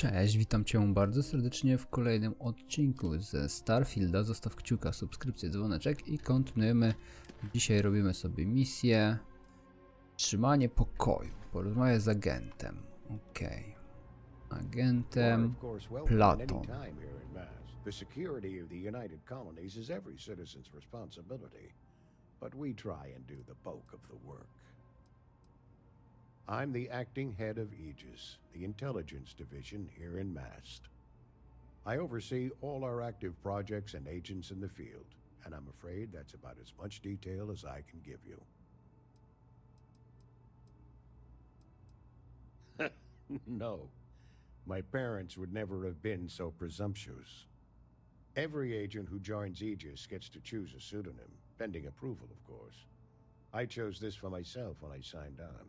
Cześć, witam Cię bardzo serdecznie w kolejnym odcinku ze Starfielda. Zostaw kciuka, subskrypcję, dzwoneczek i kontynuujemy. Dzisiaj robimy sobie misję Utrzymanie pokoju. Porozmawiaj z agentem. Okej. Agentem Platon. The security of the United Colonies is every citizen's responsibility, but we try and do the bulk of the work. I'm the acting head of Aegis, the intelligence division here in Mast. I oversee all our active projects and agents in the field, and I'm afraid that's about as much detail as I can give you. No, my parents would never have been so presumptuous. Every agent who joins Aegis gets to choose a pseudonym, pending approval, of course. I chose this for myself when I signed on.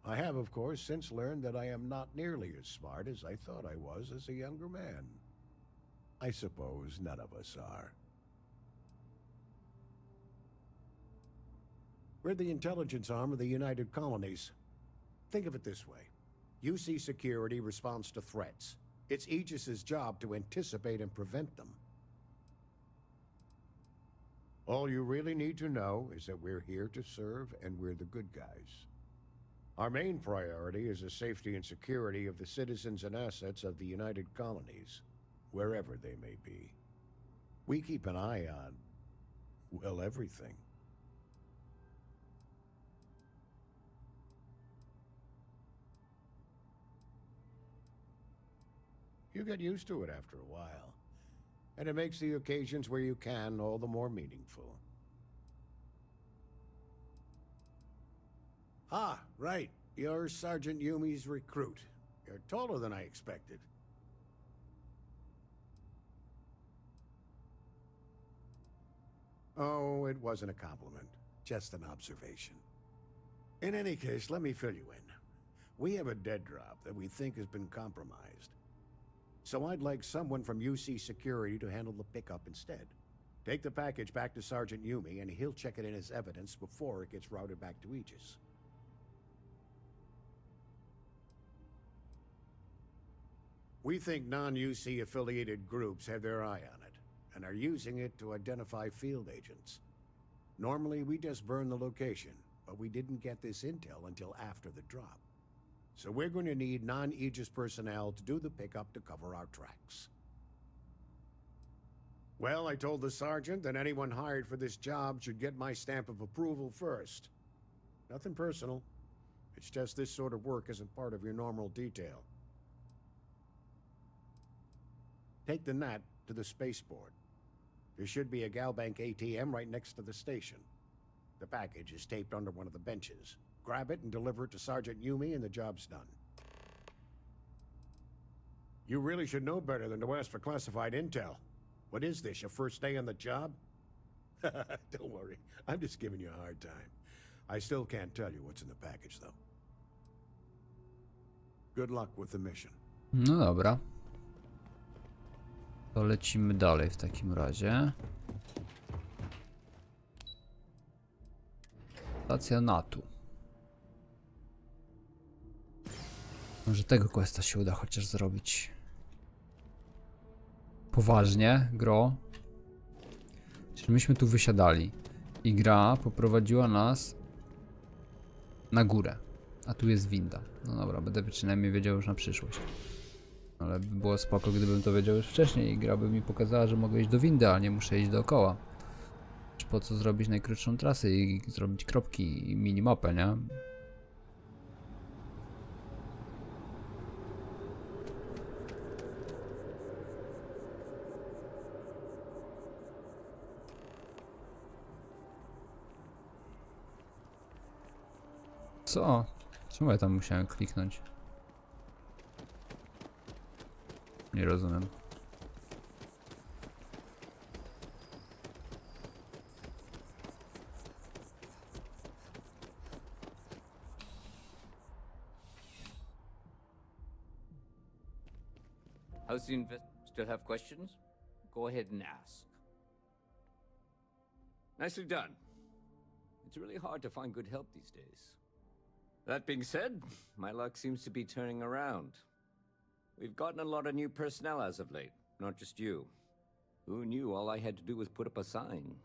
I have, of course, since learned that I am not nearly as smart as I thought I was as a younger man. I suppose none of us are. We're the intelligence arm of the United Colonies. Think of it this way. UC security responds to threats. It's Aegis's job to anticipate and prevent them. All you really need to know is that we're here to serve and we're the good guys. Our main priority is the safety and security of the citizens and assets of the United Colonies, wherever they may be. We keep an eye on, well, everything. You get used to it after a while, and it makes the occasions where you can all the more meaningful. Ah, right. You're Sergeant Yumi's recruit. You're taller than I expected. Oh, it wasn't a compliment. Just an observation. In any case, let me fill you in. We have a dead drop that we think has been compromised. So I'd like someone from UC Security to handle the pickup instead. Take the package back to Sergeant Yumi, and he'll check it in as evidence before it gets routed back to Aegis. We think non-UC affiliated groups have their eye on it, and are using it to identify field agents. Normally, we just burn the location, but we didn't get this intel until after the drop. So we're going to need non-Aegis personnel to do the pickup to cover our tracks. Well, I told the sergeant that anyone hired for this job should get my stamp of approval first. Nothing personal. It's just this sort of work isn't part of your normal detail. Take the NAT to the spaceport. There should be a Galbank ATM right next to the station. The package is taped under one of the benches. Grab it and deliver it to Sergeant Yumi and the job's done. You really should know better than to ask for classified intel. What is this, your first day on the job? Don't worry, I'm just giving you a hard time. I still can't tell you what's in the package, though. Good luck with the mission. No dobra. To lecimy dalej w takim razie. Stacja NATO. Może tego questa się uda chociaż zrobić. Poważnie, gro. Czyli myśmy tu wysiadali i gra poprowadziła nas na górę. A tu jest winda. No dobra, będę przynajmniej wiedział już na przyszłość. Ale by było spoko, gdybym to wiedział już wcześniej i gra by mi pokazała, że mogę iść do windy, a nie muszę iść dookoła. Czy po co zrobić najkrótszą trasę i zrobić kropki i minimapę, nie? Co? Czemu ja tam musiałem kliknąć? Nie rozumiem. How's the still have questions? Go ahead and ask. Nicely done. It's really hard to find good help these days. That being said, my luck seems to be turning around. We've gotten a lot of new personnel as of late, not just you. Who knew all I had to do was put up a sign?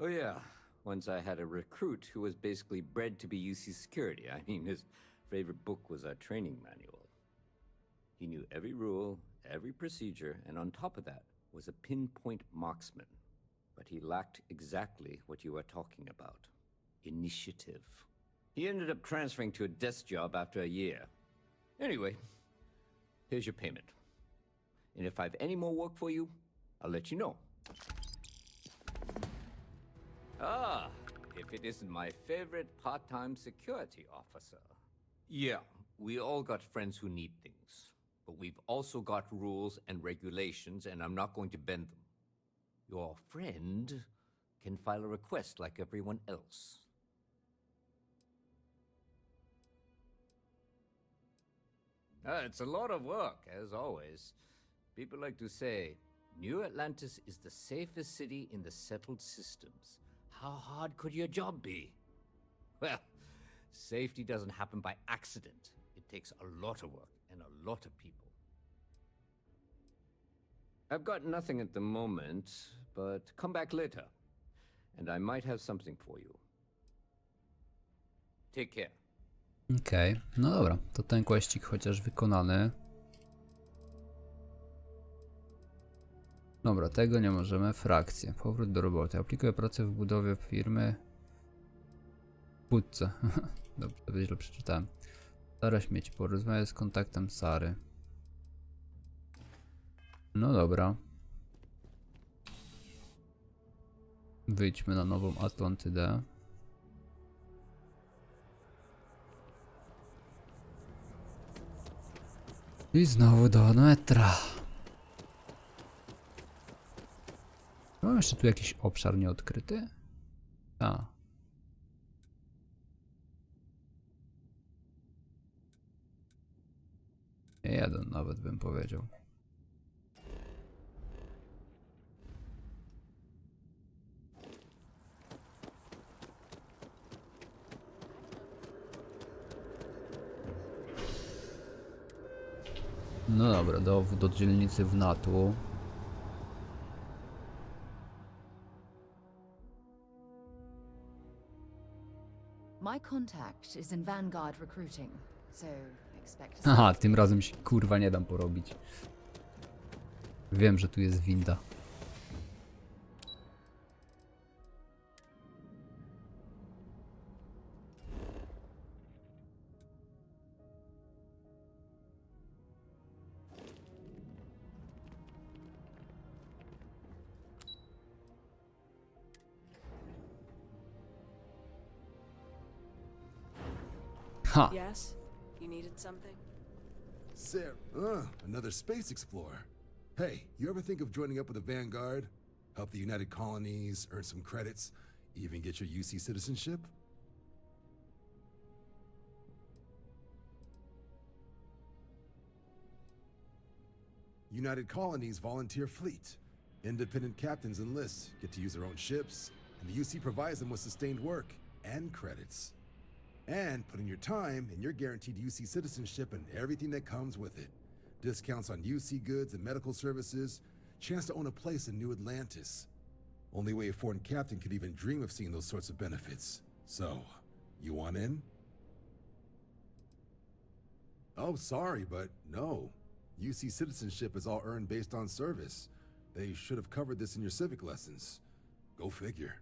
Oh yeah, once I had a recruit who was basically bred to be UC security. I mean, his favorite book was a training manual. He knew every rule, every procedure, and on top of that was a pinpoint marksman. But he lacked exactly what you are talking about. Initiative. He ended up transferring to a desk job after a year. Anyway, here's your payment. And if I have any more work for you, I'll let you know. Ah, if it isn't my favorite part-time security officer. Yeah, we all got friends who need things. But we've also got rules and regulations, and I'm not going to bend them. Your friend can file a request like everyone else. It's a lot of work, as always. People like to say, New Atlantis is the safest city in the settled systems. How hard could your job be? Well, safety doesn't happen by accident. It takes a lot of work and a lot of people. I've got nothing at the moment, but come back later, and I might have something for you. Take care. Okej, no dobra, to ten questik chociaż wykonany. Dobra, tego nie możemy. Frakcje. Powrót do roboty. Aplikuję pracę w budowie firmy. W budce. Dobrze, to źle przeczytałem. Sara śmieci. Porozmawiać z kontaktem Sary. No dobra. Wyjdźmy na nową Atlantydę. I znowu do metra. Mam jeszcze tu jakiś obszar nieodkryty? A. Nie jeden nawet bym powiedział. No dobra, dowód do dzielnicy w Natu. My contact is in Vanguard recruiting, so expect a Aha, tym razem się kurwa nie dam porobić. Wiem, że tu jest winda. Ha! Yes? You needed something? Sarah, another space explorer. Hey, you ever think of joining up with the Vanguard? Help the United Colonies, earn some credits, even get your UC citizenship? United Colonies volunteer fleet. Independent captains enlist, get to use their own ships, and the UC provides them with sustained work and credits. And put in your time, and you're guaranteed UC citizenship and everything that comes with it. Discounts on UC goods and medical services, chance to own a place in New Atlantis. Only way a foreign captain could even dream of seeing those sorts of benefits. So, you want in? Oh, sorry, but no. UC citizenship is all earned based on service. They should have covered this in your civic lessons. Go figure.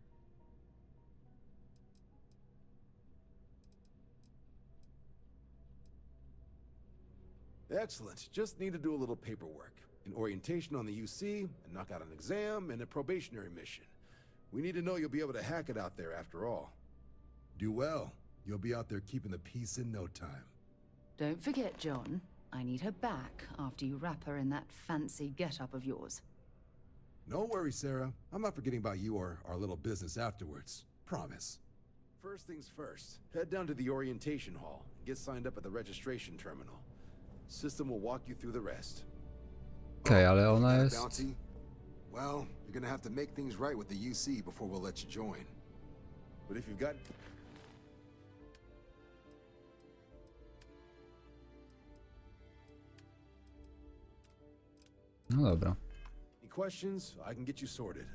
Excellent. Just need to do a little paperwork. An orientation on the UC, and knock out an exam, and a probationary mission. We need to know you'll be able to hack it out there after all. Do well. You'll be out there keeping the peace in no time. Don't forget, John. I need her back after you wrap her in that fancy get-up of yours. No worries, Sarah. I'm not forgetting about you or our little business afterwards. Promise. First things first. Head down to the orientation hall and get signed up at the registration terminal. System will walk you through the rest. Okej, ale If you ona got a jest... bounty, well, you're gonna have to make things right with the UC before we'll let you join. But if you've got... No dobra. Any questions? I can get you sorted.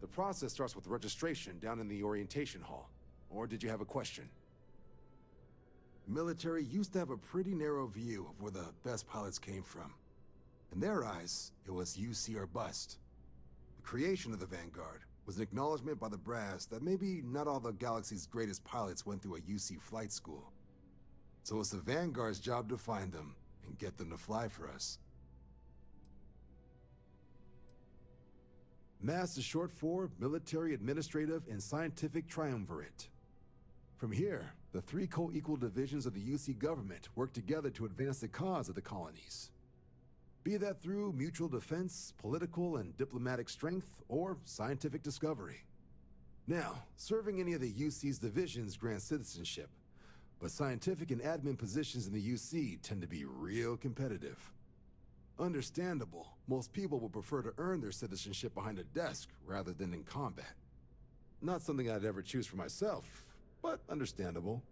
The process starts with registration down in the orientation hall. Or did you have a question? Military used to have a pretty narrow view of where the best pilots came from. In their eyes, it was UC or bust. The creation of the Vanguard was an acknowledgement by the brass that maybe not all the galaxy's greatest pilots went through a UC flight school. So it's the Vanguard's job to find them and get them to fly for us. MASS is short for Military, Administrative, and Scientific Triumvirate. From here, the three co-equal divisions of the UC government work together to advance the cause of the colonies. Be that through mutual defense, political and diplomatic strength, or scientific discovery. Now, serving any of the UC's divisions grants citizenship, but scientific and admin positions in the UC tend to be real competitive. Understandable, most people would prefer to earn their citizenship behind a desk rather than in combat. Not something I'd ever choose for myself, but understandable.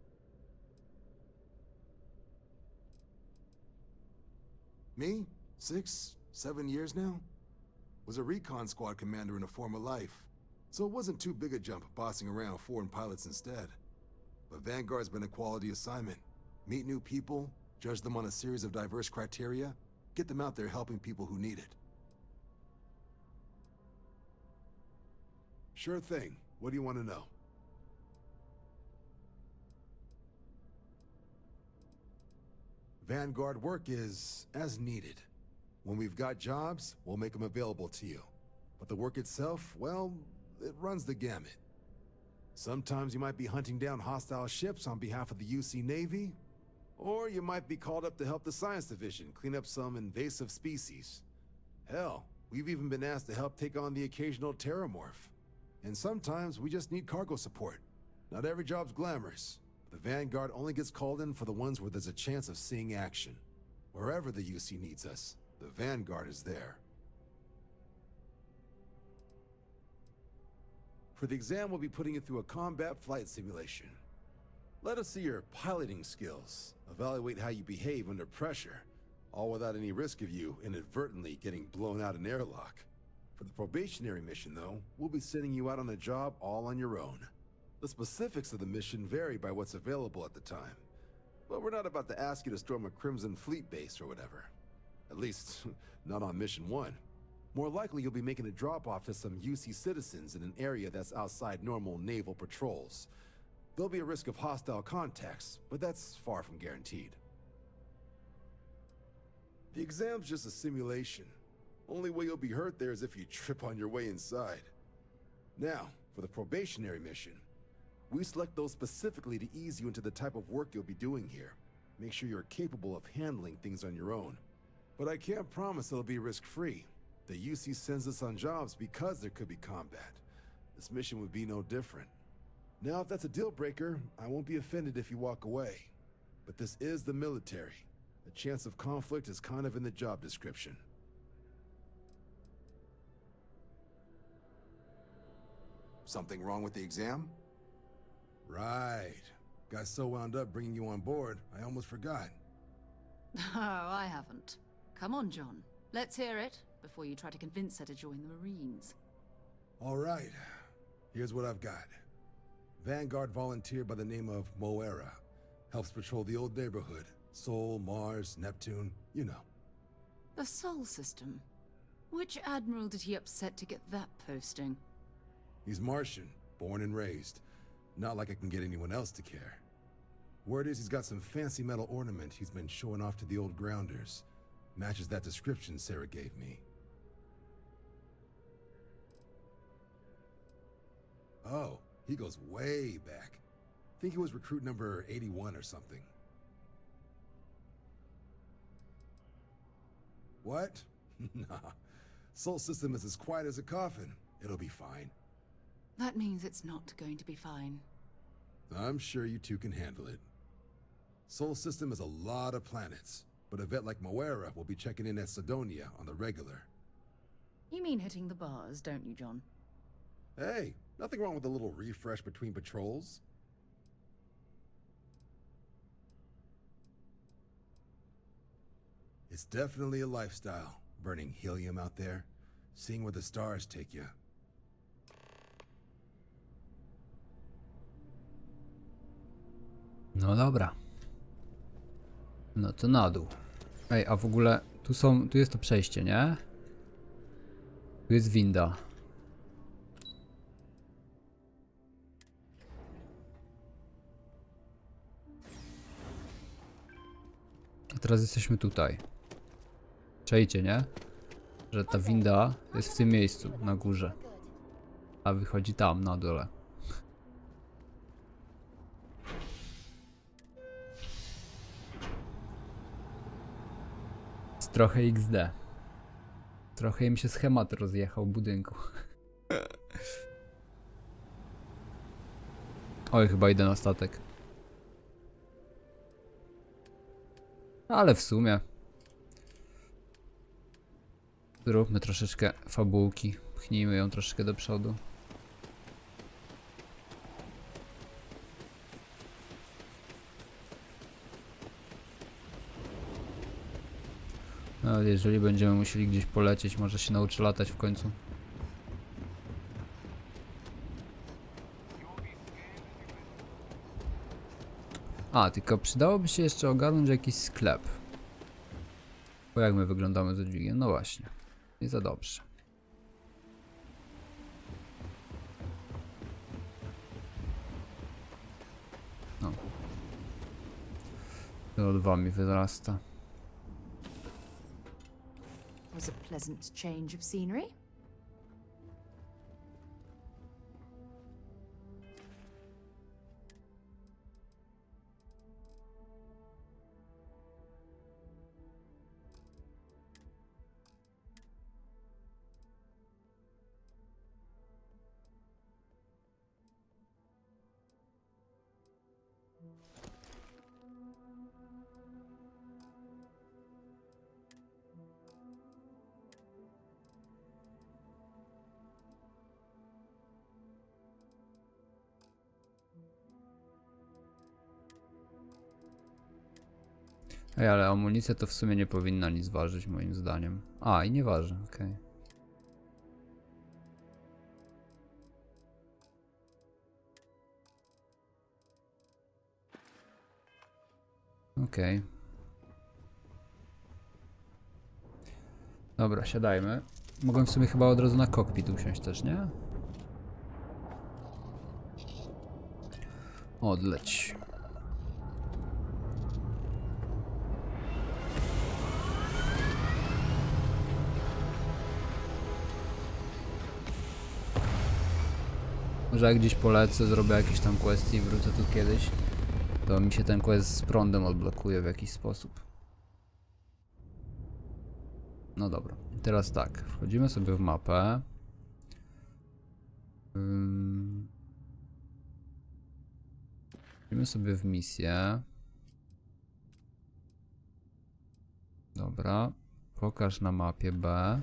Me? 6, 7 years now? Was a recon squad commander in a former life, so it wasn't too big a jump bossing around foreign pilots instead. But Vanguard's been a quality assignment. Meet new people, judge them on a series of diverse criteria, get them out there helping people who need it. Sure thing. What do you want to know? Vanguard work is as needed. When we've got jobs, we'll make them available to you. But the work itself, well, it runs the gamut. Sometimes you might be hunting down hostile ships on behalf of the UC Navy, or you might be called up to help the Science Division clean up some invasive species. Hell, we've even been asked to help take on the occasional terramorph. And sometimes we just need cargo support. Not every job's glamorous. The Vanguard only gets called in for the ones where there's a chance of seeing action. Wherever the UC needs us, the Vanguard is there. For the exam, we'll be putting you through a combat flight simulation. Let us see your piloting skills, evaluate how you behave under pressure, all without any risk of you inadvertently getting blown out an airlock. For the probationary mission, though, we'll be sending you out on the job all on your own. The specifics of the mission vary by what's available at the time, but we're not about to ask you to storm a Crimson Fleet base or whatever. At least, not on Mission 1. More likely you'll be making a drop-off to some UC citizens in an area that's outside normal naval patrols. There'll be a risk of hostile contacts, but that's far from guaranteed. The exam's just a simulation. Only way you'll be hurt there is if you trip on your way inside. Now, for the probationary mission, we select those specifically to ease you into the type of work you'll be doing here. Make sure you're capable of handling things on your own. But I can't promise it'll be risk-free. The UC sends us on jobs because there could be combat. This mission would be no different. Now, if that's a deal breaker, I won't be offended if you walk away. But this is the military. The chance of conflict is kind of in the job description. Something wrong with the exam? Right. Got so wound up bringing you on board, I almost forgot. Oh, I haven't. Come on, John. Let's hear it before you try to convince her to join the Marines. All right. Here's what I've got. Vanguard volunteer by the name of Moera. Helps patrol the old neighborhood. Sol, Mars, Neptune, you know. The Sol system. Which admiral did he upset to get that posting? He's Martian, born and raised. Not like I can get anyone else to care. Word is he's got some fancy metal ornament he's been showing off to the old grounders. Matches that description Sarah gave me. Oh, he goes way back. Think he was recruit number 81 or something. What? Nah. Sol system is as quiet as a coffin. It'll be fine. That means it's not going to be fine. I'm sure you two can handle it. Sol system is a lot of planets, but a vet like Moera will be checking in at Sidonia on the regular. You mean hitting the bars, don't you, John? Hey, nothing wrong with a little refresh between patrols. It's definitely a lifestyle, burning helium out there, seeing where the stars take you. No dobra. No to na dół. Ej, a w ogóle tu jest to przejście, nie? Tu jest winda. A teraz jesteśmy tutaj. Czajcie, nie? Że ta winda jest w tym miejscu, na górze. A wychodzi tam, na dole. Jest trochę XD. Trochę im się schemat rozjechał w budynku. Oj, chyba idę na statek. Ale w sumie zróbmy troszeczkę fabułki. Pchnijmy ją troszeczkę do przodu. No, jeżeli będziemy musieli gdzieś polecieć, może się nauczy latać w końcu. A, tylko przydałoby się jeszcze ogarnąć jakiś sklep. Bo jak my wyglądamy ze dźwigiem? No właśnie. Nie za dobrze. No. CO2 mi wyrasta. Was a pleasant change of scenery. Ej, ale amunicja to w sumie nie powinna nic ważyć moim zdaniem. A, i nie waży, okej. Okej. Dobra, siadajmy. Mogłem w sumie chyba od razu na kokpit usiąść też, nie? Odleć. Może jak gdzieś polecę, zrobię jakieś tam questy i wrócę tu kiedyś, to mi się ten quest z prądem odblokuje w jakiś sposób. No dobra, teraz tak, wchodzimy sobie w mapę. Wchodzimy sobie w misję. Dobra, pokaż na mapie B.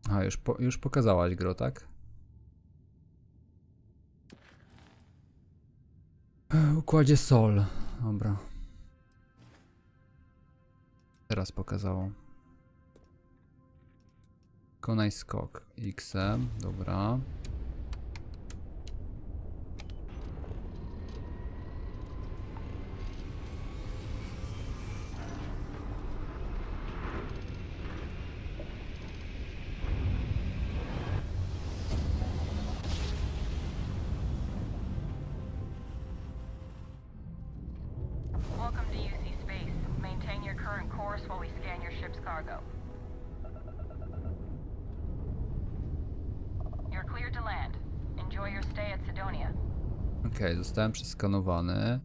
A, już pokazałaś gro, tak? Układzie Sol. Dobra. Teraz pokazało. Konaj skok. X-em. Dobra. Welcome to UC Space. Maintain your current course while we scan your ship's cargo. You're cleared to land. Enjoy your stay at Sidonia. Okej, zostałem przeskanowany.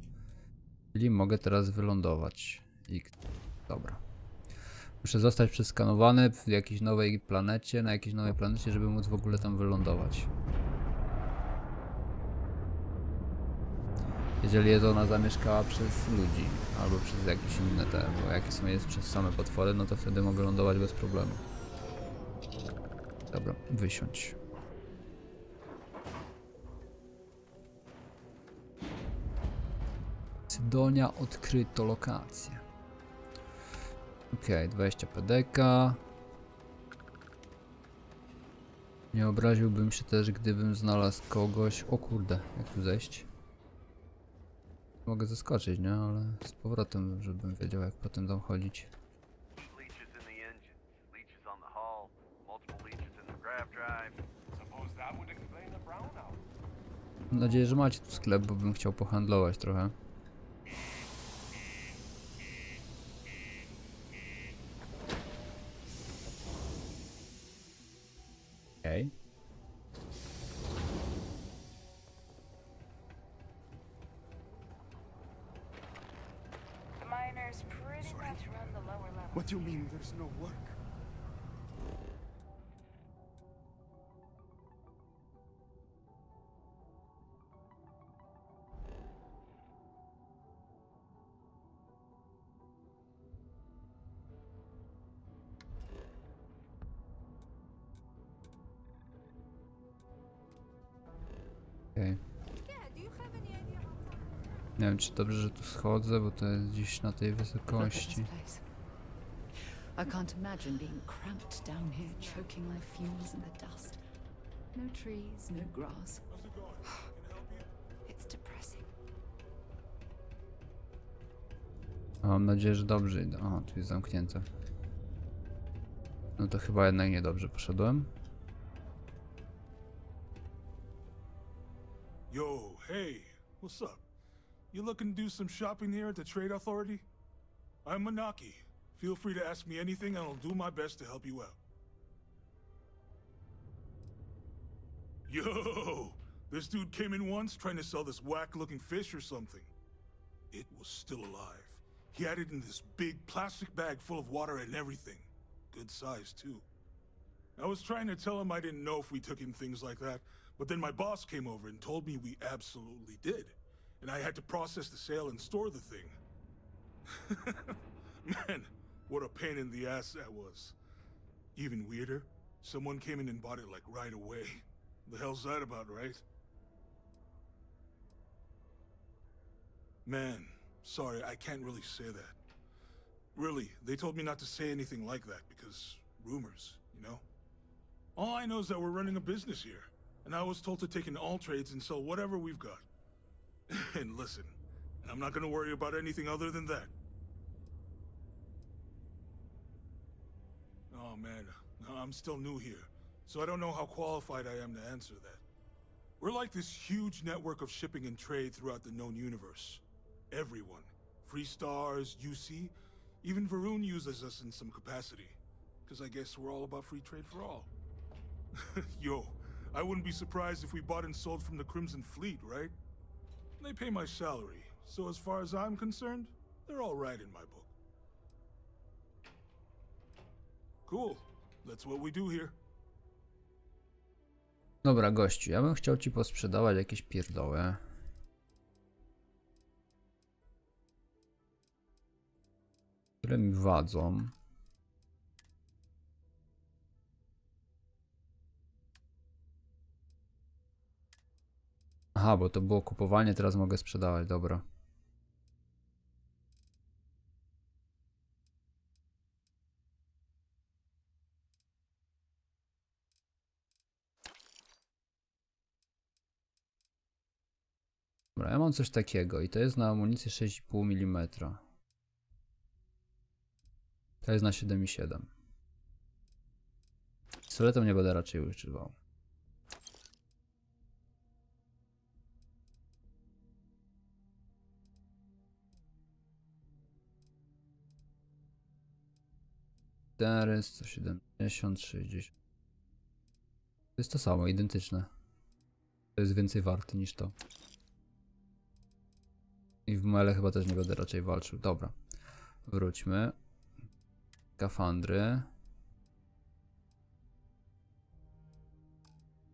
Czyli mogę teraz wylądować. I... Dobra. Muszę zostać przeskanowany w jakiejś nowej planecie, na jakiejś nowej planecie, żeby móc w ogóle tam wylądować. Jeżeli jest ona zamieszkała przez ludzi, albo przez jakieś inne te, bo jak jest przez same potwory, no to wtedy mogę lądować bez problemu. Dobra, wysiądź. Cydonia, odkryto lokację. Okej, 20 PDK. Nie obraziłbym się też, gdybym znalazł kogoś. O kurde, jak tu zejść? Mogę zeskoczyć, nie? Ale z powrotem, żebym wiedział, jak potem tam chodzić. Leeches in the engine, leeches on the hull, multiple leeches in the grav drive. Suppose that would explain the brownout. Mam nadzieję, że macie tu sklep, bo bym chciał pohandlować trochę. Okej. The miners pretty much run the lower levels. What do you mean there's no work? Okej. Nie wiem, czy dobrze, że tu schodzę, bo to jest gdzieś na tej Look at this wysokości. place. I can't imagine being cramped down here, choking on the fumes and the dust. No trees, no grass. It's depressing. Mam nadzieję, że dobrze idę. Aha, tu jest zamknięte. No to chyba jednak niedobrze poszedłem. Yo, hey, what's up? You looking to do some shopping here at the Trade Authority? I'm Manaki. Feel free to ask me anything and I'll do my best to help you out. Yo, this dude came in once trying to sell this whack-looking fish or something. It was still alive. He had it in this big plastic bag full of water and everything. Good size, too. I was trying to tell him I didn't know if we took in things like that, but then my boss came over and told me we absolutely did. And I had to process the sale and store the thing. Man, what a pain in the ass that was. Even weirder, someone came in and bought it like right away. The hell's that about, right? Man, sorry, I can't really say that. Really, they told me not to say anything like that because rumors, you know? All I know is that we're running a business here, and I was told to take in all trades and sell whatever we've got. And listen, I'm not gonna worry about anything other than that. Oh man, I'm still new here, so I don't know how qualified I am to answer that. We're like this huge network of shipping and trade throughout the known universe. Everyone. Free Stars, UC, even Varun uses us in some capacity. Because I guess we're all about free trade for all. Yo, I wouldn't be surprised if we bought and sold from the Crimson Fleet, right? They pay my salary, so as far as I'm concerned, they're all right in my book. Cool. That's what we do here. Dobra, gościu, ja bym chciał ci posprzedawać jakieś pierdoły. Które mi wadzą. Aha, bo to było kupowanie, teraz mogę sprzedawać, dobra. Dobra, ja mam coś takiego i to jest na amunicję 6,5 mm. To jest na 7,7. Pistoletem nie będę raczej używał. Teraz 170, 60. To jest to samo, identyczne. To jest więcej warte niż to. I w mele chyba też nie będę raczej walczył. Dobra. Wróćmy. Skafandry.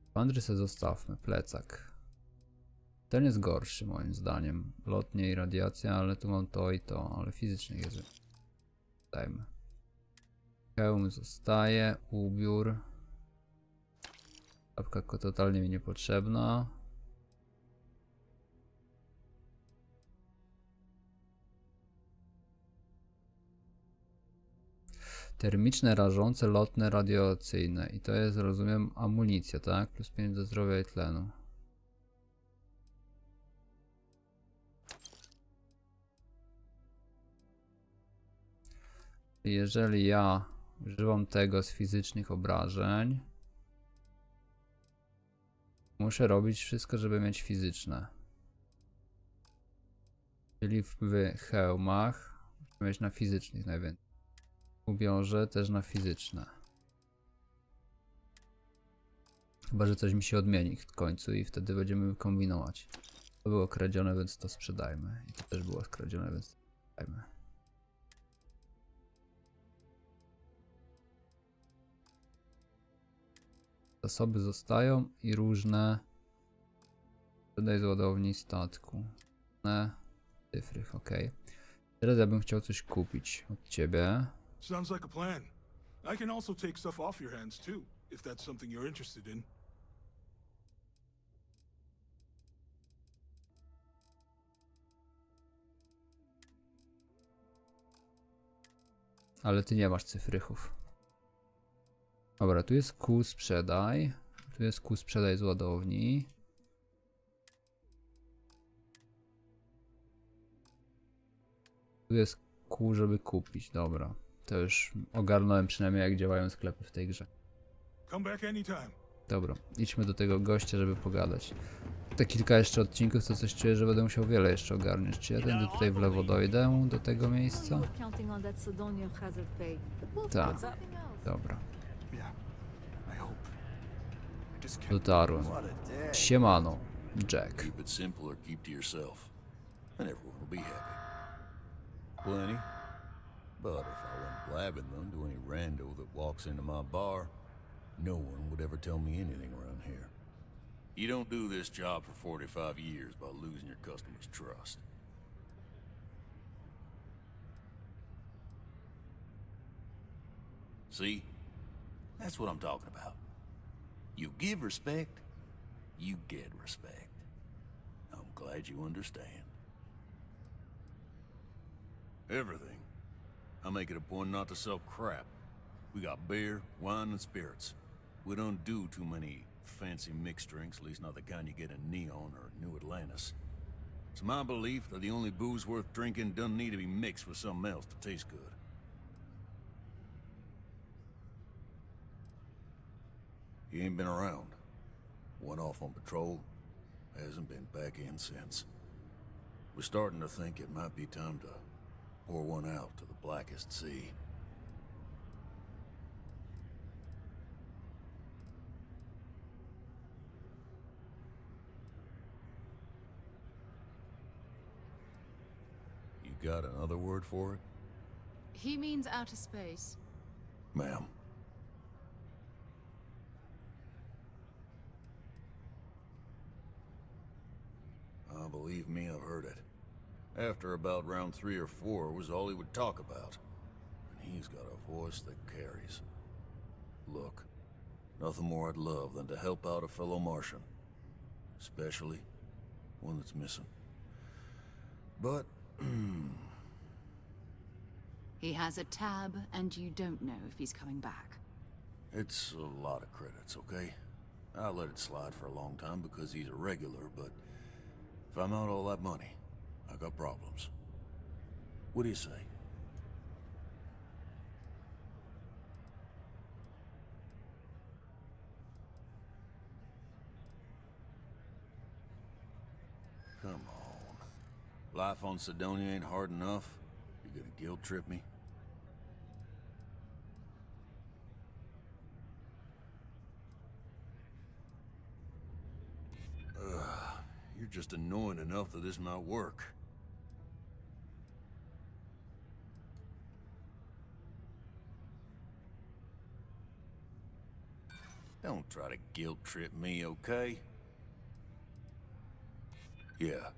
Skafandry sobie zostawmy. Plecak. Ten jest gorszy moim zdaniem. Lotnie i radiacja, ale tu mam to i to. Ale fizycznie jest. Dajmy. Hełm zostaje. Ubiór. Czapka totalnie mi niepotrzebna. Termiczne, rażące, lotne, radiacyjne. I to jest, rozumiem, amunicja, tak? Plus 5 do zdrowia i tlenu. Jeżeli ja używam tego z fizycznych obrażeń, muszę robić wszystko, żeby mieć fizyczne. Czyli w hełmach muszę mieć na fizycznych najwięcej. Ubiorze też na fizyczne. Chyba, że coś mi się odmieni w końcu i wtedy będziemy kombinować. To było kradzione, więc to sprzedajmy. I to też było skradzione, więc to sprzedajmy. Zasoby zostają i różne. Sprzedaj z ładowni statku. Cyfry, ok. Teraz ja bym chciał coś kupić od ciebie. Sounds like a plan. I can also take stuff off your hands too, if that's something you're interested in. Ale ty nie masz cyfrychów. Dobra, tu jest kół sprzedaj. Tu jest kół sprzedaj z ładowni. Tu jest kół, żeby kupić. Dobra. To już ogarnąłem przynajmniej jak działają sklepy w tej grze. Come back anytime. Dobra, idźmy do tego gościa, żeby pogadać. Te kilka jeszcze odcinków, to coś czuję, że będę musiał wiele jeszcze ogarnąć. Czy ja tędy tutaj w lewo dojdę do tego miejsca? Tak. Dobra. Dotarłem. Siemano, Jack. Keep it simple or keep to yourself, and everyone will be happy. Plenty. But if I went blabbing them to any rando that walks into my bar, no one would ever tell me anything around here. You don't do this job for 45 years by losing your customers' trust. See? That's what I'm talking about. You give respect, you get respect. I'm glad you understand. Everything. I make it a point not to sell crap. We got beer, wine, and spirits. We don't do too many fancy mixed drinks, at least not the kind you get in Neon or New Atlantis. It's my belief that the only booze worth drinking doesn't need to be mixed with something else to taste good. He ain't been around. Went off on patrol. Hasn't been back in since. We're starting to think it might be time to pour one out to the blackest sea. You got another word for it? He means outer space. Ma'am. Believe me, I've heard it. After about round 3 or 4 was all he would talk about. And he's got a voice that carries. Look, nothing more I'd love than to help out a fellow Martian. Especially one that's missing. But, He has a tab, and you don't know if he's coming back. it's a lot of credits, okay? I let it slide for a long time because he's a regular, but if I'm out all that money, I got problems. What do you say? Come on. Life on Sidonia ain't hard enough. You're gonna guilt trip me? You're just annoying enough that this might work. Don't try to guilt trip me, okay? Yeah,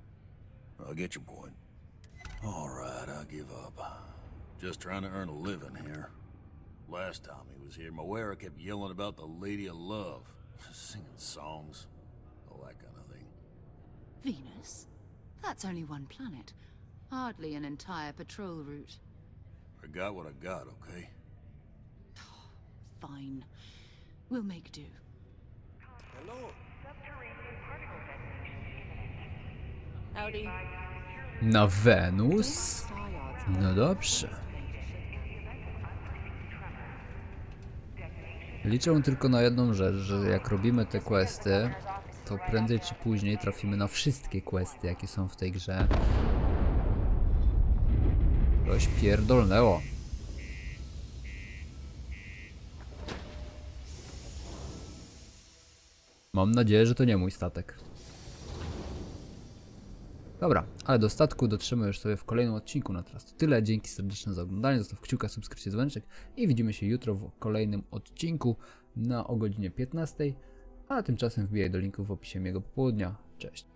I get your point. All right, I give up. Just trying to earn a living here. Last time he was here, Moira kept yelling about the Lady of Love, singing songs, all that kind of thing. Venus? That's only one planet. Hardly an entire patrol route. I got what I got, okay? Fine. We'll make do. Howdy. Na Wenus? No dobrze. Liczę tylko na jedną rzecz, że jak robimy te questy, to prędzej czy później trafimy na wszystkie questy, jakie są w tej grze. Coś pierdolnęło. Mam nadzieję, że to nie mój statek. Dobra, ale do statku dotrzemy już sobie w kolejnym odcinku. Na teraz to tyle. Dzięki serdeczne za oglądanie. Zostaw kciuka, subskrypcję, dzwoneczek i widzimy się jutro w kolejnym odcinku o godzinie 15. A tymczasem wbijaj do linków w opisie mojego popołudnia. Cześć.